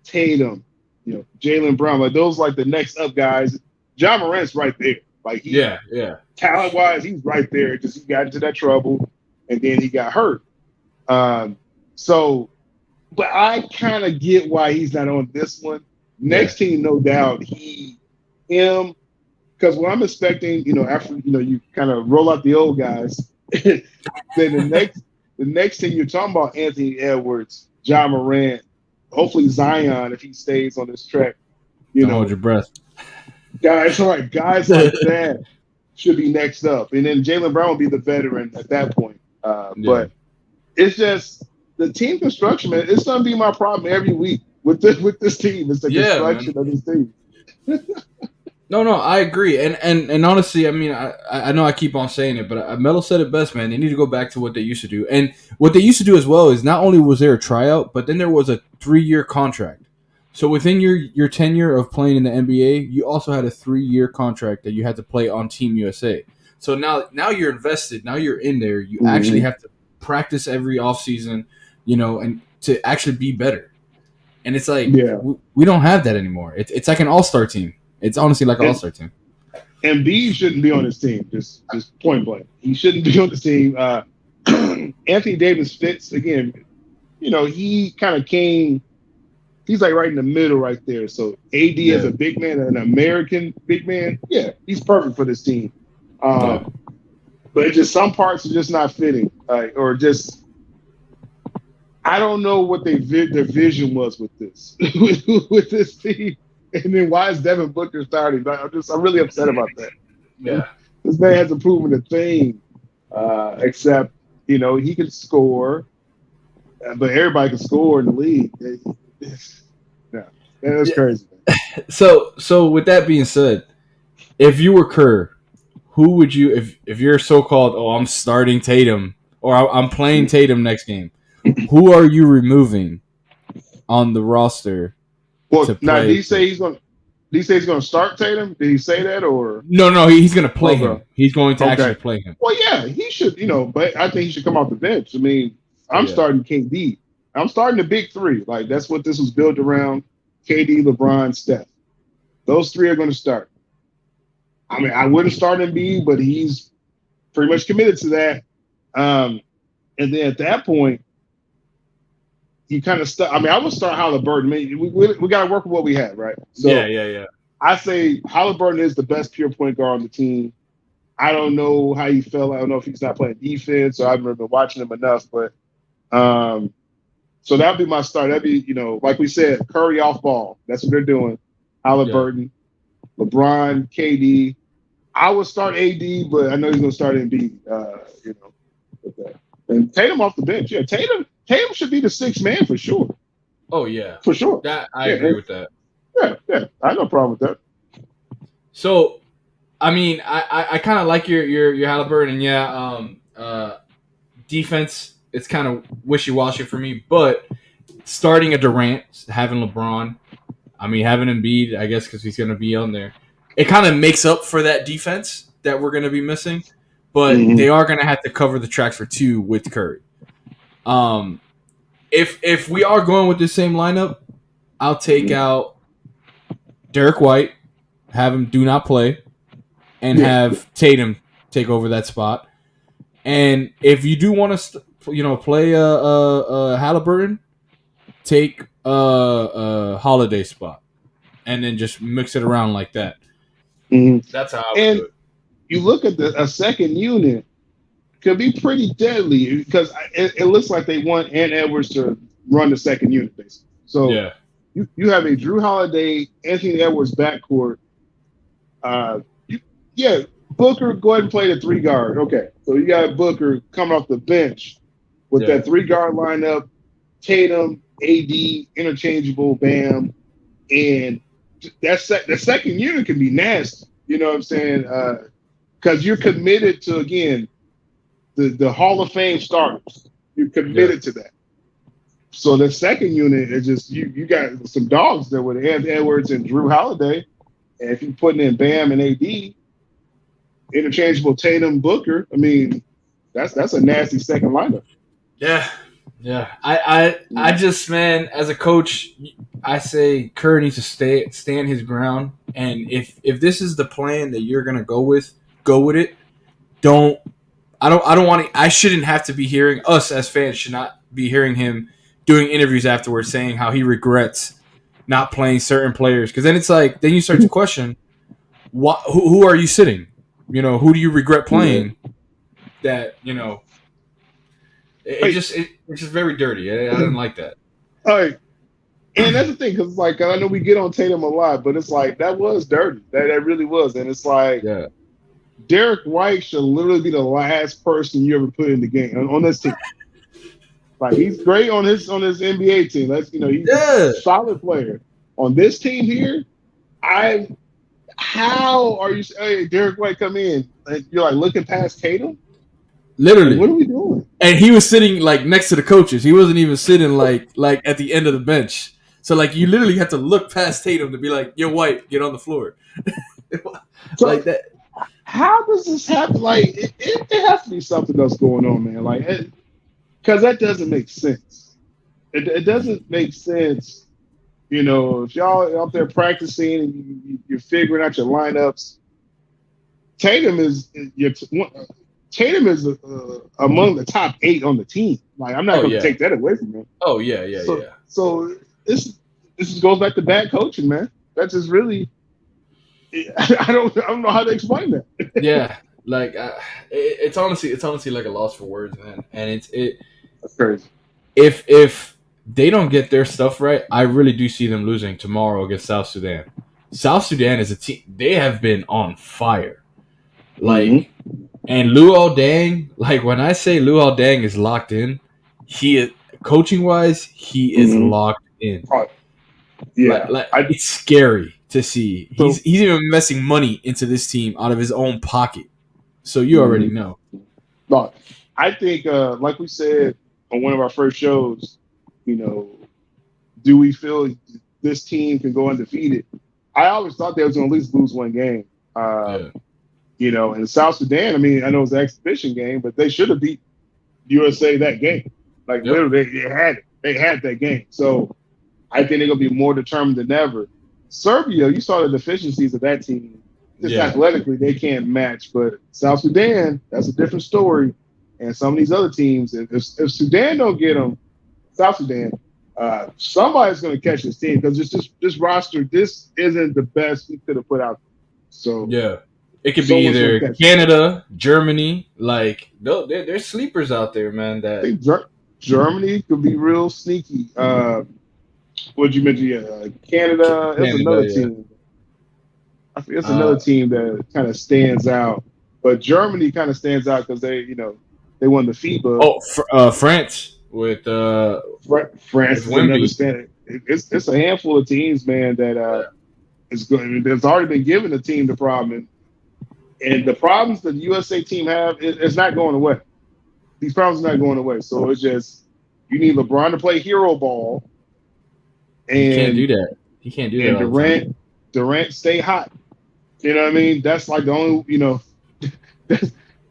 Tatum, Jaylen Brown, like those, like the next up guys. Ja Morant's right there. Like, talent wise, he's right there. Just he got into that trouble, and then he got hurt. So, but I kind of get why he's not on this one. Next team, no doubt, him. Because what I'm expecting, after you kind of roll out the old guys, then the next thing you're talking about, Anthony Edwards, Ja Morant, hopefully Zion, if he stays on this track, Don't hold your breath. Guys like that should be next up, and then Jaylen Brown will be the veteran at that point. But it's just the team construction, man. It's gonna be my problem every week with this team. It's the construction of this team. No, I agree, and honestly, I mean, I know I keep on saying it, but Melo said it best, man. They need to go back to what they used to do, and what they used to do as well is not only was there a tryout, but then there was a 3-year contract. So within your tenure of playing in the NBA, you also had a 3-year contract that you had to play on Team USA. So now you're invested. Now you're in there. You actually have to practice every offseason, and to actually be better. And it's like we don't have that anymore. It's like an all-star team. It's honestly like an all-star team. Embiid shouldn't be on this team, just point blank. He shouldn't be on this team. Anthony Davis fits, again, he kind of came – he's like right in the middle right there. So AD as a big man, an American big man, he's perfect for this team. But it's just some parts are just not fitting, or just – I don't know what their vision was with this with this team. And then why is Devin Booker starting? I'm really upset about that. Yeah, this man hasn't proven a thing, except he can score, but everybody can score in the league. That's crazy. So with that being said, if you were Kerr, who would you if you're so-called, I'm starting Tatum or I'm playing Tatum next game, who are you removing on the roster? Well, now did he say he's going to start Tatum? Did he say that or no? He's going to play him. He's going to actually play him. Well, yeah, he should. But I think he should come off the bench. I mean, I'm starting KD. I'm starting the big three. Like that's what this was built around: KD, LeBron, Steph. Those three are going to start. I mean, I wouldn't start Embiid, but he's pretty much committed to that. And then at that point, you kind of start. I mean, I would start Halliburton. I mean, we got to work with what we have, right? So yeah. I say Halliburton is the best pure point guard on the team. I don't know how he felt. I don't know if he's not playing defense or I haven't been watching him enough, but so that'd be my start. That'd be, like we said, Curry off ball. That's what they're doing. Halliburton, LeBron, KD. I would start AD, but I know he's going to start Embiid. With that. And Tatum off the bench. Yeah, Tatum should be the sixth man for sure. Oh yeah, for sure. I agree with that. Yeah, I have no problem with that. So, I mean, I kind of like your Halliburton. Defense, it's kind of wishy-washy for me. But starting a Durant, having LeBron, having Embiid, I guess because he's going to be on there, it kind of makes up for that defense that we're going to be missing. But they are going to have to cover the tracks for two with Curry. If we are going with the same lineup, I'll take out Derek White, have him do not play, and have Tatum take over that spot. And if you do want to, play Halliburton, take a Holiday spot, and then just mix it around like that. That's how I would do it. You look at a second unit could be pretty deadly because it looks like they want Ant Edwards to run the second unit, basically. So you have a Drew Holiday, Anthony Edwards backcourt. Booker, go ahead and play the 3 guard. Okay, so you got Booker coming off the bench with that 3 guard lineup, Tatum, AD, interchangeable, Bam, and the second unit can be nasty. You know what I'm saying? Because you're committed to, again, the Hall of Fame starters. You're committed to that. So the second unit is just you got some dogs there with Anthony Edwards and Drew Holiday, and if you're putting in Bam and AD, interchangeable Tatum, Booker, that's a nasty second lineup. Yeah. I just, man, as a coach, I say Kerr needs to stand his ground, and if this is the plan that you're gonna go with it. I shouldn't have to be hearing, us as fans should not be hearing him doing interviews afterwards saying how he regrets not playing certain players, because then it's like, then you start to question, who are you sitting? Who do you regret playing? That it's just very dirty. I didn't like that. All right, and that's the thing, because like I know we get on Tatum a lot, but it's like that was dirty. That really was, and it's like Derek White should literally be the last person you ever put in the game on this team. Like, he's great on his NBA team. He's a solid player. On this team here, how are you? Hey, Derek White, come in. And you're like looking past Tatum. Literally, what are we doing? And he was sitting like next to the coaches. He wasn't even sitting like at the end of the bench. So like you literally had to look past Tatum to be like, "Yo, White, get on the floor." Like that. How does this happen? Like it has to be something else going on, man. Like, because that doesn't make sense. It doesn't make sense. If y'all out there practicing and you're figuring out your lineups, Tatum is among the top 8 on the team. Like, I'm not going to take that away from him. Oh yeah. So this goes back to bad coaching, man. That's just really. I don't know how to explain that. Yeah, like it's honestly like a loss for words, man. And that's crazy. If they don't get their stuff right, I really do see them losing tomorrow against South Sudan. South Sudan is a team; they have been on fire. Like, and Luol Deng. Like, when I say Luol Deng is locked in, he is coaching wise. He is locked in. Yeah, it's scary to see. He's even investing money into this team out of his own pocket. So you already know. No, I think, like we said on one of our first shows, do we feel this team can go undefeated? I always thought they was going to at least lose one game. And South Sudan, I mean, I know it was an exhibition game, but they should have beat USA that game. Like, literally, they had it. They had that game. So I think they're going to be more determined than ever. Serbia, you saw the deficiencies of that team. Just athletically, they can't match. But South Sudan, that's a different story. And some of these other teams, if Sudan don't get them, South Sudan, somebody's going to catch this team because this roster, this isn't the best we could have put out. So it could be either Canada, Germany. Like there's sleepers out there, man. I think Germany could be real sneaky. What'd you mention? Canada is another team. I think it's another team that kind of stands out. But Germany kind of stands out because they won the FIBA. Oh, France with France. It's a handful of teams, man. That is good. There's already been given the team the problem, and the problems that the USA team have, it's not going away. These problems are not going away. So it's just you need LeBron to play hero ball. And he can't do that. He can't do that. And Durant stay hot. You know what I mean? That's like the only,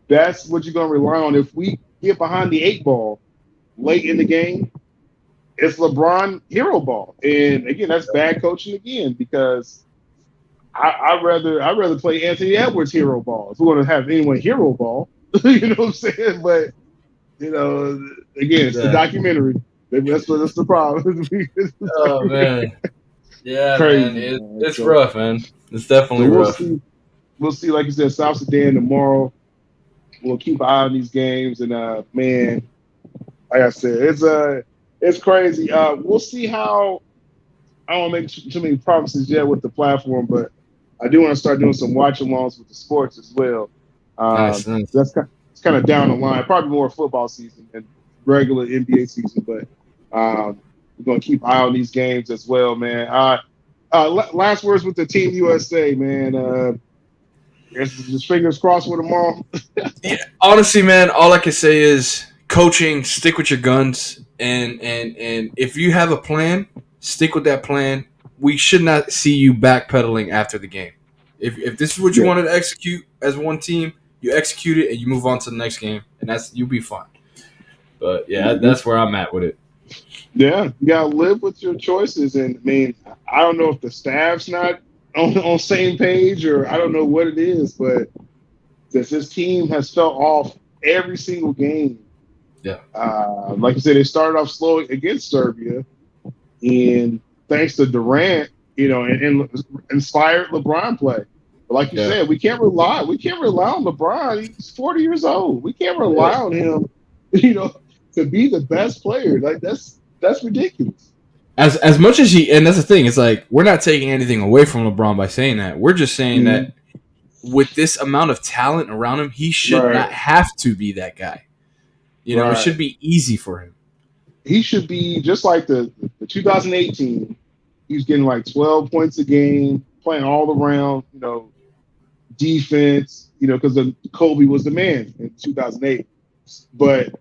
that's what you're going to rely on. If we get behind the 8 ball late in the game, it's LeBron hero ball. And again, that's bad coaching again because I'd rather play Anthony Edwards hero ball. If we want to have anyone hero ball, you know what I'm saying? But, again, it's the documentary. That's the problem. Oh, man. Yeah, crazy, man. It's rough, man. It's definitely rough. We'll see, like you said, South Sudan tomorrow. We'll keep an eye on these games. And, man, like I said, it's crazy. We'll see how – I don't want to make too many promises yet with the platform, but I do want to start doing some watch-alongs with the sports as well. Nice. That's kind of down the line. Probably more football season than regular NBA season, but we're going to keep an eye on these games as well, man. Last words with the Team USA, man. Just fingers crossed with them all. Yeah, honestly, man, all I can say is coaching, stick with your guns, and if you have a plan, stick with that plan. We should not see you backpedaling after the game. If this is what you wanted to execute as one team, you execute it and you move on to the next game, and you'll be fine. But that's where I'm at with it. Yeah, you gotta live with your choices, and I mean, I don't know if the staff's not on same page or I don't know what it is, but this team has felt off every single game. Yeah, like you said, they started off slow against Serbia, and thanks to Durant, and inspired LeBron play. But like you said, we can't rely on LeBron. He's 40 years old. We can't rely on him, to be the best player. Like that's ridiculous. As much as and that's the thing, it's like we're not taking anything away from LeBron by saying that. We're just saying that with this amount of talent around him, he should not have to be that guy. It should be easy for him. He should be just like the 2018. He was getting like 12 points a game, playing all around, defense, because Kobe was the man in 2008. But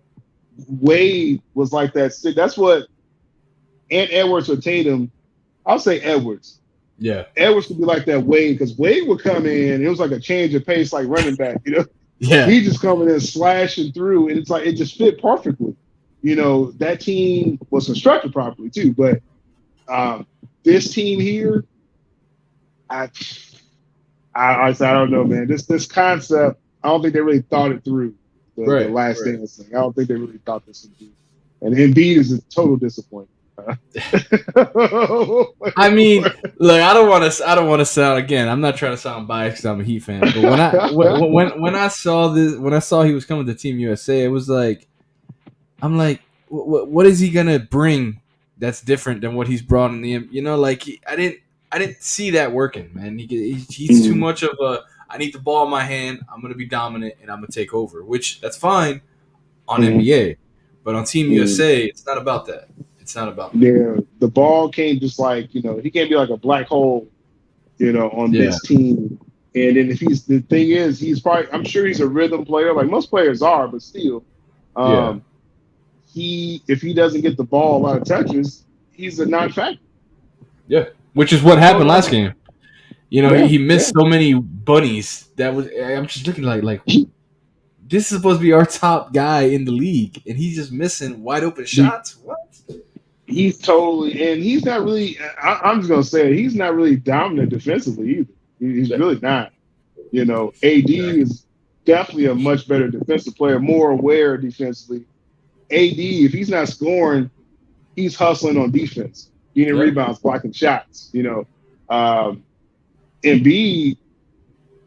Wade was like that. That's what Edwards or Tatum. I'll say Edwards. Yeah, Edwards could be like that Wade because Wade would come in. It was like a change of pace, like running back. Yeah, he just coming in slashing through, and it's like it just fit perfectly. That team was constructed properly too. But this team here, I don't know, man. This concept, I don't think they really thought it through. The last dance thing. I don't think they really thought this would be. And Embiid is a total disappointment. I mean, look, I don't want to sound again. I'm not trying to sound biased because I'm a Heat fan. But when I saw he was coming to Team USA, it was like, I'm like, what is he gonna bring that's different than what he's brought in the I didn't see that working, man. He's too much of a. I need the ball in my hand. I'm going to be dominant, and I'm going to take over, which that's fine on NBA. But on Team USA, it's not about that. It's not about that. Yeah, the ball can't just he can't be like a black hole on this team. And then the thing is, he's probably, I'm sure he's a rhythm player, like most players are, but still, if he doesn't get the ball a lot of touches, he's a non-factor. Yeah, which is what happened last game. He missed so many bunnies. I'm just looking like this is supposed to be our top guy in the league, and he's just missing wide open shots. What? He's totally, and he's not really. I'm just gonna say he's not really dominant defensively either. He's really not. AD is definitely a much better defensive player, more aware defensively. AD, if he's not scoring, he's hustling on defense, getting rebounds, blocking shots. Embiid,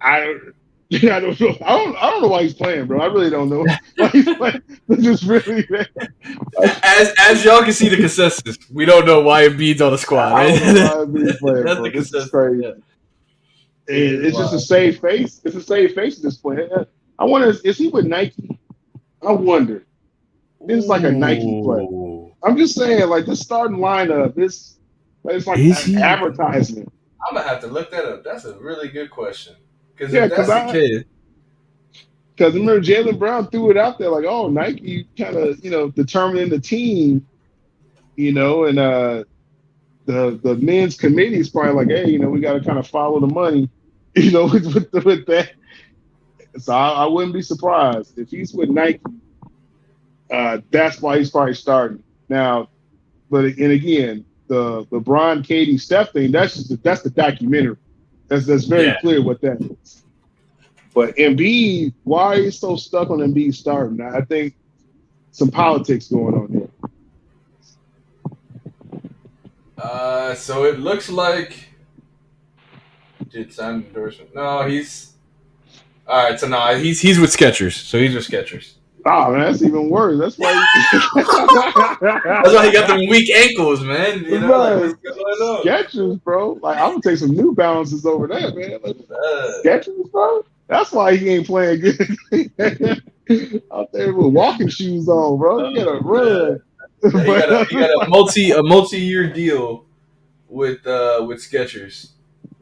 I don't know. I don't know why he's playing, bro. I really don't know why he's playing. Just really, as y'all can see the consensus, we don't know why Embiid's on the squad. Right? Embiid's playing, that's the consensus. Crazy. Yeah. It's just a safe face. It's a safe face at this point. I wonder, is he with Nike? I wonder. It's like a Nike play. I'm just saying, like this starting lineup, it's like an advertisement. I'm gonna have to look that up. That's a really good question. Because remember Jaylen Brown threw it out there like, oh, Nike kind of determining the team, and the men's committee is probably like, hey, we got to kind of follow the money, with that. So I wouldn't be surprised if he's with Nike. That's why he's probably starting now. But again, the LeBron, KD, Steph thing, that's the documentary. That's very clear what that is. But Embiid, why are you so stuck on Embiid starting? I think some politics going on there. So it looks like did sign endorsement. No, he's all right. So no, he's with Skechers. So he's with Skechers. Oh man, that's even worse. That's why. That's why he got them weak ankles, man. Skechers, bro. Like I'm gonna take some New Balances over that, man. Skechers, bro. That's why he ain't playing good out there with walking shoes on, bro. You gotta run. He got a multi-year deal with Skechers.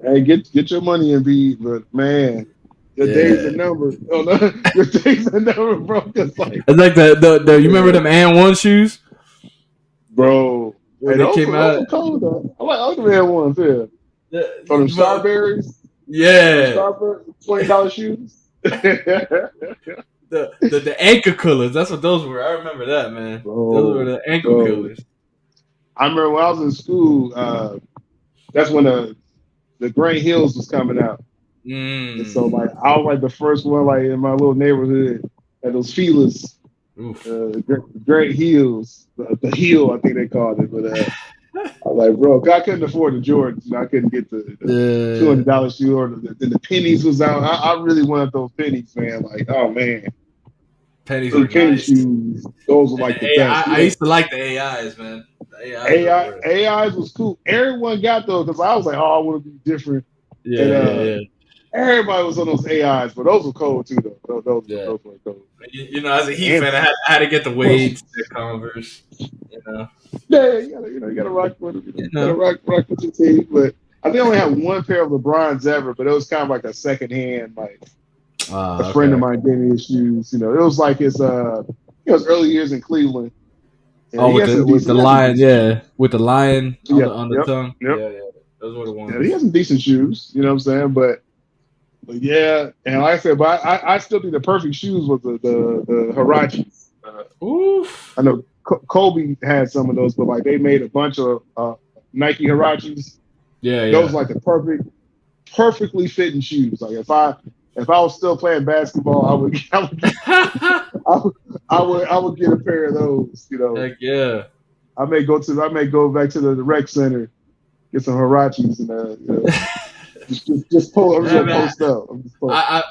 Hey, get your money in, Embiid, but man. Your days are numbered. Oh, no. Your days are numbered, bro. It's like the you remember them And One shoes, bro? Hey, they came out. Cold, though. I like the And Ones, yeah. From them Starberries. Yeah. Starberries, $20 shoes. the ankle colors. That's what those were. I remember that, man. Bro, those were the ankle colors. I remember when I was in school. That's when the Grant Hills was coming out. And so like I was like the first one like in my little neighborhood at those feelers, Great Heels, the heel I think they called it. But I was like, bro, I couldn't afford the Jordans. I couldn't get the $200 shoe or the pennies was out. I really wanted those pennies, man. Like, oh man, pennies were nice. Shoes. Those were like the best. I used to like the AIs, man. AIs was cool. Everyone got those because I was like, oh, I want to be different. Yeah. Everybody was on those AIs, but those were cold too, though. Those were cold. As a Heat fan, I had to get the Wade, the Converse. Yeah, you gotta rock with it. You gotta rock with your team. But I think I only had one pair of LeBrons ever, but it was kind of like a second hand, like a friend of mine gave me his shoes. It was like his it was early years in Cleveland. With the lion, with the lion on the tongue. Yep. Yeah. Those were the ones. Yeah, he has some decent shoes, you know what I'm saying? But yeah, and like I said, but I still think the perfect shoes was the Huaraches. Oof. I know Kobe had some of those, but like they made a bunch of Nike Huaraches. Yeah. Those like the perfectly fitting shoes. Like if I was still playing basketball, I would get a pair of those. Heck yeah. I may go back to the rec center, get some Huaraches and just pull. I'm just gonna post up.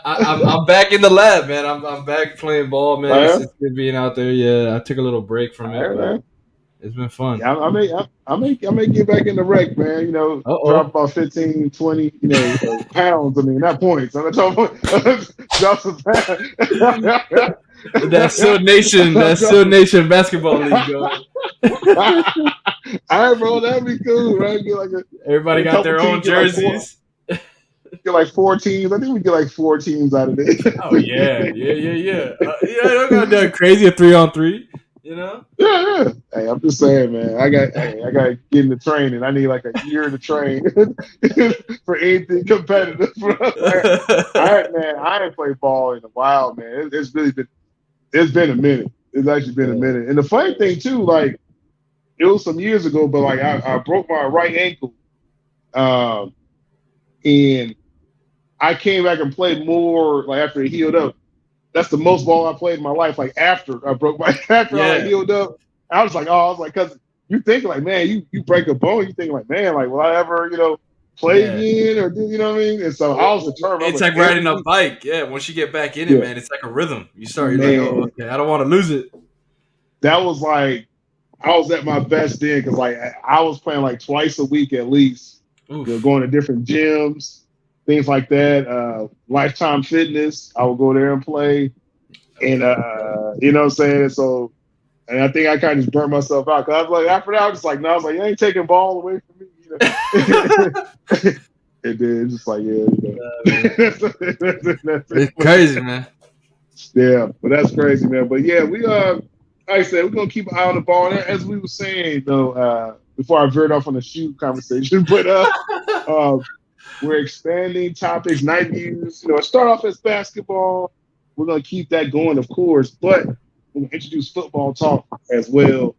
I'm back in the lab, man. I'm back playing ball, man. It's good being out there. Yeah, I took a little break from it. But it's been fun. Yeah, I may get back in the rec, man. Drop about 15, 20, pounds. I mean, not points. I'm not talking about drop some pounds. That's Still Nation basketball league, going. All right, bro, that'd be cool, right? Everybody got their own jerseys. Get like 4 teams. I think we get like 4 teams out of this. Oh yeah. Yeah, I got that crazy a 3-on-3. You know? Yeah. Hey, I'm just saying, man. I got to get into training. I need like a year to train for anything competitive. I ain't played ball in a while, man. It's been a minute. It's actually been a minute. And the funny thing too, like it was some years ago, but like I broke my right ankle, and I came back and played more like after it healed up. That's the most ball I played in my life. Like after I healed up, I was like, because you think like, man, you break a bone, you think like, man, like will I ever, play again or do you know what I mean? And so I was determined. It's like riding a bike. Yeah, once you get back in it, man, it's like a rhythm. You're like, oh, okay, I don't want to lose it. That was like I was at my best then because like I was playing like twice a week at least. Going to different gyms. Things like that, Lifetime Fitness, I would go there and play. And, you know what I'm saying? So, and I think I kind of just burnt myself out. Because I was like, after that, I was just like, no, I was like, you ain't taking ball away from me. And then it's just like, it's crazy, man. Yeah, but that's crazy, man. But yeah, we, like I said, we're going to keep an eye on the ball. And as we were saying, though, before I veered off on the shoe conversation, but, we're expanding topics, night views. Start off as basketball. We're going to keep that going, of course, but we're going to introduce football talk as well,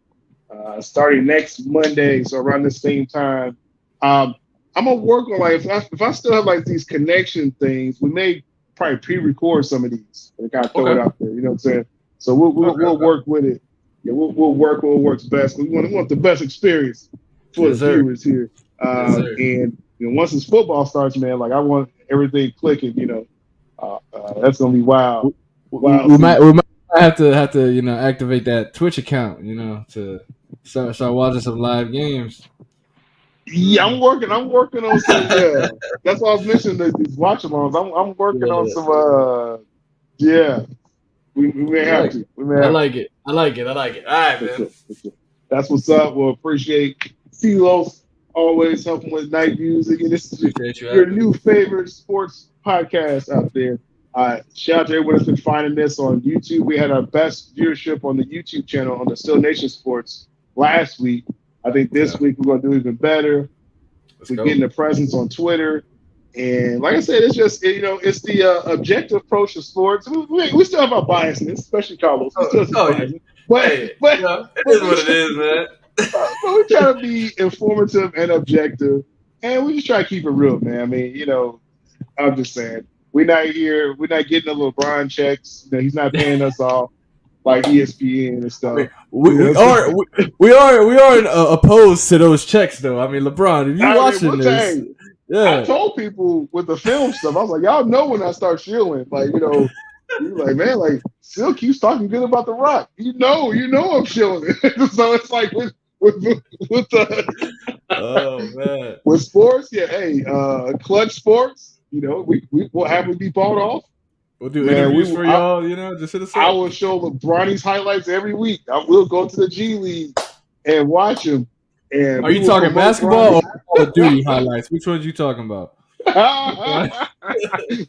starting next Monday. So around the same time, I'm going to work on like if I still have like these connection things, we may probably pre-record some of these and kind of throw it out there. You know what I'm saying? So we'll work with it. Yeah, we'll work what works best. We want the best experience for the viewers here. And once this football starts, man, like I want everything clicking. That's gonna be wild. We might have to activate that Twitch account, to start watching some live games. Yeah, I'm working on some. Yeah, that's why I was mentioning these watch-alongs. I'm working on some. Yeah, we may have to. I like it. All right, man. That's what's up. We'll appreciate Silos. Always helping with night music, and this is your new favorite sports podcast out there. Shout out to everyone that's been finding this on YouTube. We had our best viewership on the YouTube channel on the Still Nation Sports last week. I think this week we're going to do even better. We're getting the presence on Twitter. And like I said, it's just, it's the objective approach to sports. We still have our biases, especially Carlos. But it is what it is, man. But we try to be informative and objective, and we just try to keep it real, man. I mean, I'm just saying, we're not getting the LeBron checks. He's not paying us off like ESPN and stuff. We are opposed to those checks, though. I mean, LeBron, if you're watching this, I told people with the film stuff, I was like, y'all know when I start shilling, like, you're like, man, like, Sil keeps talking good about The Rock. You know I'm shilling. So it's like with sports, yeah. Hey, Clutch Sports, we will happily be bought off. We'll do interviews for y'all. Just hit us up. I will show LeBron's highlights every week. I will go to the G League and watch him. And are you talking basketball or Call of Duty highlights? Which ones you talking about?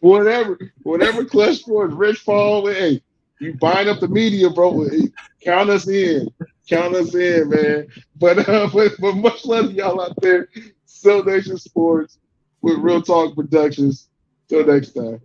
whatever Clutch Sports, Rich Paul. Hey, you buying up the media, bro. Hey, count us in, man. But much love to y'all out there. Still Nation Sports with Real Talk Productions. Till next time.